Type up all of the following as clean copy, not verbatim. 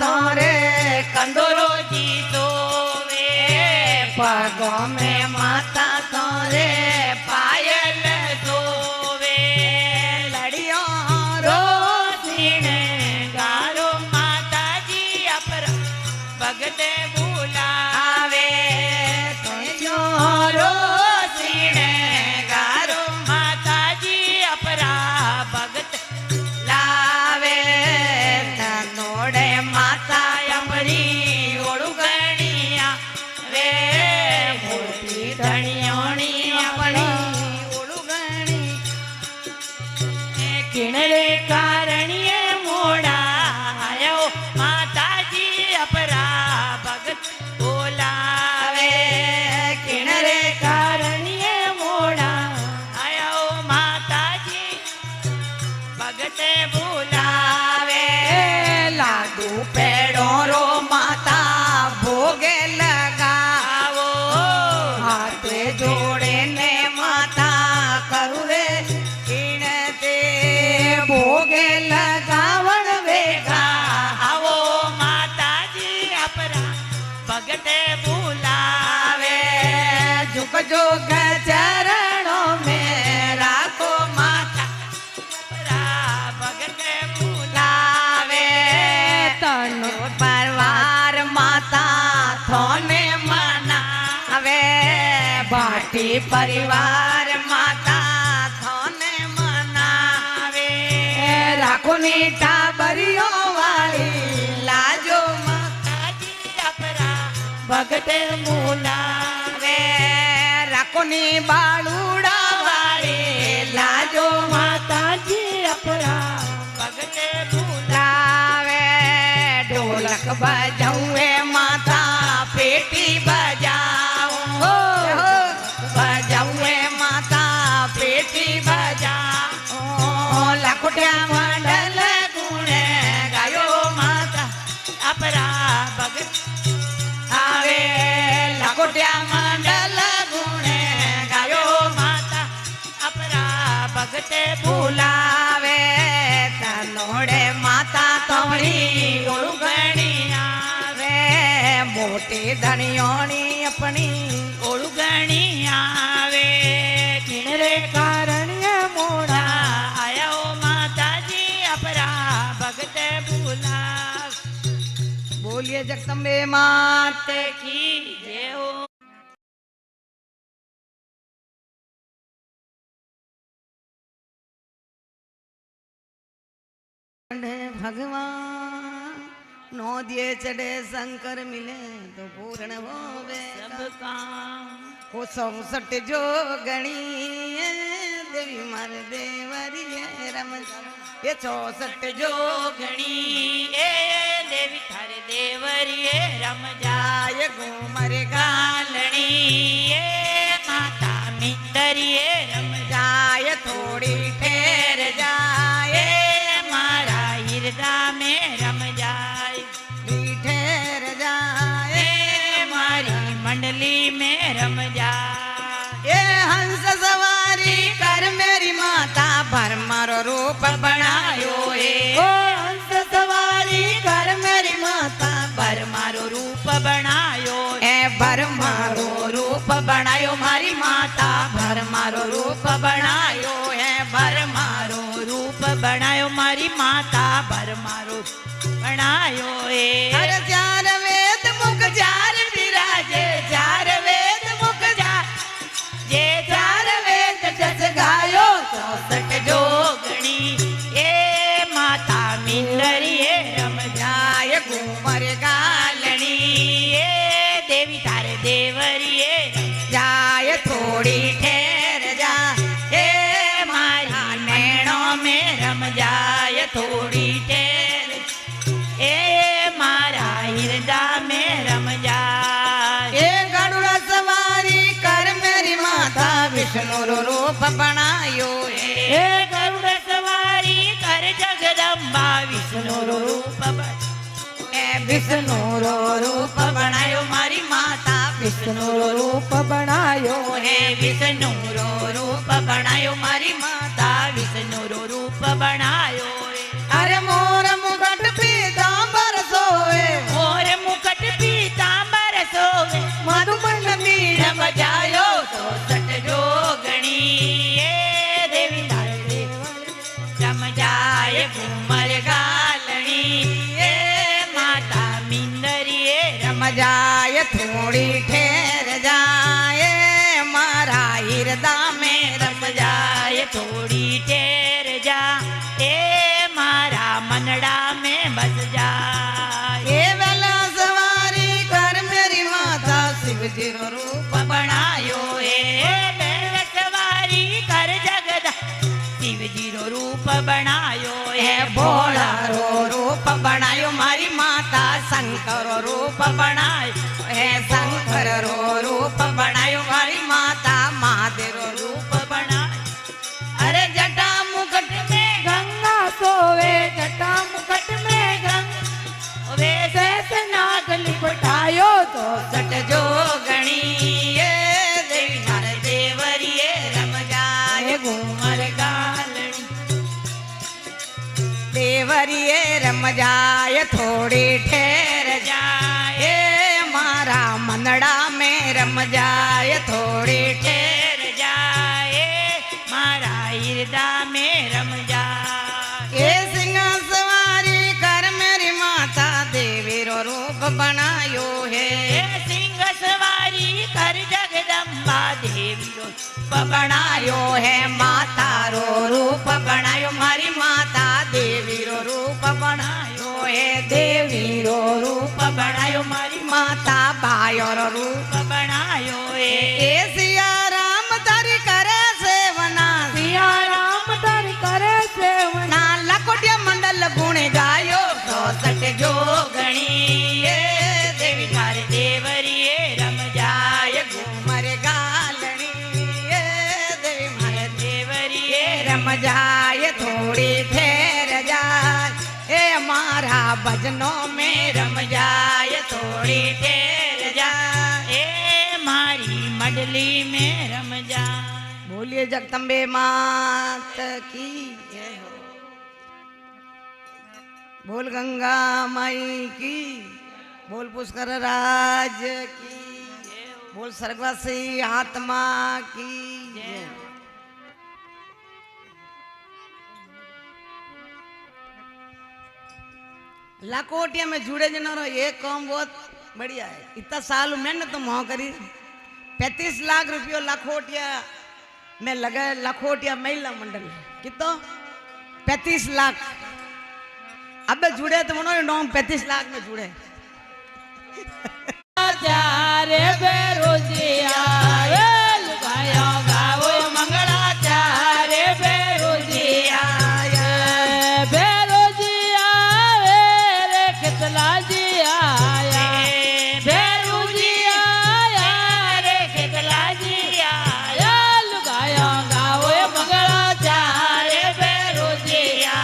तोरे कंदोरो जी सोवे पगों में माता तोरे पायल सोवे लड़ियों रो सीने गारो माता जी अपरा भगते बुलावे जो रो सीने गारो माता जी अपरा भगत लावे तनोड़े माता अपनी ओळुगणिया वे मोटी धणियोणी अपनी उड़गणी किणरे कारणिये मोड़ा आयो माताजी अपरा भगत बोलावे किणरे कारणिये मोड़ा आयो माताजी भगत बोलावे लाडू पेड़ो रो माता भोगे लगावो हाथे जोड़े ने माता करू रे किणते भोगे लगावण वेगा आवो माताजी अपरा भगत बोलावे झुक जोग चरणों में राखो माता अपरा भगत लावे तनु परवार माता थोने मनावे भाटी परिवार माता थोने मनावे राखो नी टाबरियो वाली लाजो माताजी अपरा भगत बोलावे राखो नी बालूड़ा वाली लाजो माताजी अपरा भगत लावे ढोलक बजाऊए माता पेटी बजाओ बजाऊए माता पेटी बजाओ लखुटिया मंडल गुणे गायो माता अपरा भगत आवे लखुटिया मंडल गुणे गायो माता अपरा भगत बुलावे तनोड़े माता तोड़ी ओळुगणिया वे मोटी धनियोनी अपनी ओळुगणिया वे किणरे कारणिये मोड़ा आयो माताजी अपरा भगत बुलाव बोलिए जगदम्बे मात की जय हो। भगवान नो दिए चढ़े शंकर मिले तो पूर्ण होवे सब काम हो 64 जो गणी देवी मार देवरी रम ये 64 जो जोगणी ए देवी थारे देवरिये रम जाय जाय घूमर गालणी ए माता मितरिये रम जाय थोड़ी ठहर जाए मारा हिरदा में रम जाय ठहर जाए मारी मंडली में रम जाय ये हंस सवारी कर मेरी माता भर मारो रूप बनायो ओ हंस सवारी कर मेरी माता बर मारो रूप बनायो ए भर मारो रूप बनायो मारी माता भर मारो रूप बनायो है भर मारो रूप बनायो मारी माता भर मारो बनायो है हर चार वेद मुख चार विराजे चार वेद मुख चार ये चार वेद जस गायो 64 जोगणी ए माता मिंदरी ए रम जाय घूमर गालणी ए देवी तारे देवरी ए जाय थोड़ी ठहर जा ए मारी नैणों में रम जाय थोड़ी ठहर ए मारा हिरदा में रम जाय ए गरुड़ सवारी कर मेरी माता विष्णु रो रूप बनायो ए गरुड़ सवारी कर जगदम्बा विष्णु रो रूप ए विष्णु रो रूप बनायो मारी माता विष्णु रो रूप बनायो हे विष्णु रो रूप बनायो मारी माता विष्णु रो रूप बनायो अरे मोर मुकुट पीतांबर सोवे बजायो 64 जोगणी ए देवी तारे देवल रम जाए घूमर गालणी ए माता मिंदरी ए रम जाए थोड़ी ठहर जाए मारा हिरदा में रम जाए थोड़ी ठहर जा ए मारा मनड़ा में बस जा ये वेला सवारी कर मेरी माता शिव जी रो रूप रूप बनायो ए बैल सवारी कर जगदा शिव जी रो रूप बनायो है ए भोला रो रूप बनायो मारी माता शंकर रो रूप बनायो है शंकर रो रूप बनायो मारी माता महादेव रो रूप रूप बनायो अरे जटा मुकुट में गंगा सोवे जटा मुकुट में गंगा वे शेष नाग लिपटायो तो सट जोगणी ये देवी हर देवरिए रम जाए घूमर गालणी देवरिए रम जाए थोड़ी ठहर जाए जाए मारा मनड़ा में रम जाए थोड़ी ठहर ठहर जाए मारा हृदय में रम जाए ये सिंह सवारी कर मेरी माता देवी रो रूप बनायो है ए सिंह सवारी कर जगदम्बा देवी रो बनायो है माता रो रूप बनायो मारी माता देवी रो रूप बनायो है देवी रो रूप बनायो मारी माता बायो रो रूप बनायो ए सिया राम तारी करे सेवना सिया राम तर करे सेवन ना लकोटिया मंडल गुण गायो 64 जोगणी ए देवी थारे देवरिए रम जाए घूमर गालनी ये देवी मारे देवरिए रम जाए थोड़ी ठहर जाए ए मारा भजनों में रम जाए थोड़ी ठहर जाए ए मारी मडली में रम जाए बोलिए जगदम्बे मात की जय हो बोल गंगा माई की बोल पुष्कर राज की बोल स्वर्गवासी आत्मा की जय हो। लखोटिया में जुड़े जनो ये काम बहुत बढ़िया है इतना साल मेहनत तो मोह करी 35 लाख रुपये लखोटिया में लगा लखोटिया महिला मंडल कितो 35 लाख अब जुड़े तो मनो 35 लाख में जुड़े चारे बेरोजिया लुगाया गावो मंगला चारे बेरोजिया बेरोजिया रे कितला जिया बेरोजिया रे कितला जिया लुगाया गावो मंगला चारे बेरोजिया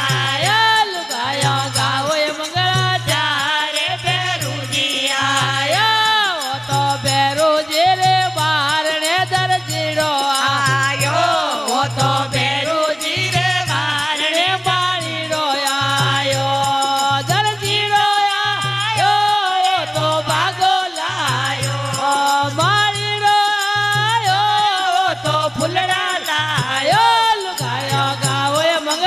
लुगाया गावो मंगला चारे बेरोजिया तो बेरोजे रे बारणे दर जीड़ो आयो वो तो